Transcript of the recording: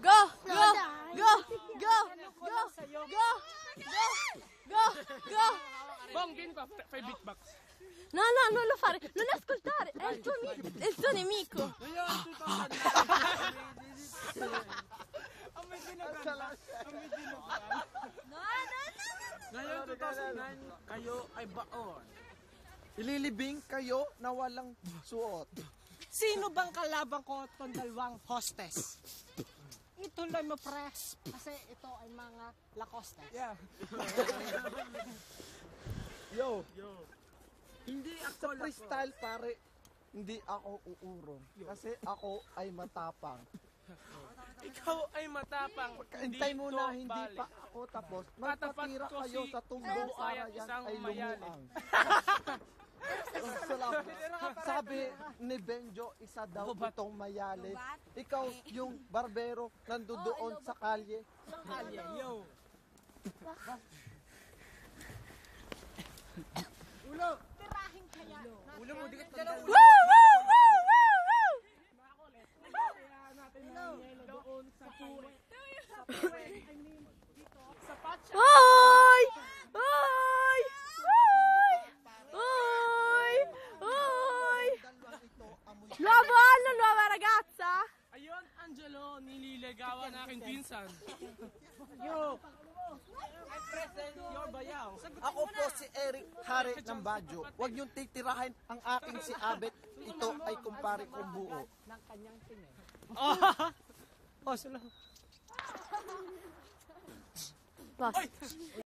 Go! Go! Go! Go! Go! Go! Go! Go! Go! Bong, vieni qua, fai beatbox. No, no, non lo fare, non ascoltare, è il tuo nemico. No, no, no. Ngayon 2009, kayo ay baon. Ililibing kayo na walang suot. Sino bang kalaban ko itong dalawang hostess? Ituloy mo, press. Kasi ito ay mga Lacoste. Yeah. Yo. Hindi Sa freestyle pare, hindi ako uurong. Kasi ako ay matapang. Ikaw ay matapang. Hintay mo na, hindi balik. pa ako tapos. Tatapat Magpatira ko kayo si sa tumbong Bubuay para at yan isang ay mayali. lumuang. Salamat. Sabi ni Benjo, isa daw itong mayali. Ikaw yung barbero nandoon sa kalye. Yo. Tirahin kaya. Ulo mo, dikit ka Woo! Woo! Woo! Woo! Woo! Doon sa puwet. Sa puwet. I mean, dito. Sa patsa. Oi! Oi! Oi! Oi! Oi! Nuovo anno, nuova ragazza? Ayun, Angelo, nililigawan na aking pinsan. Yo. Your bayaw. Ako po si Eric Hari ng Baguio. Huwag niyong titirahin ang aking si Abet. Ito ay kumpare kong buo. Ng kanyang tingin. Oh, sila. Basta.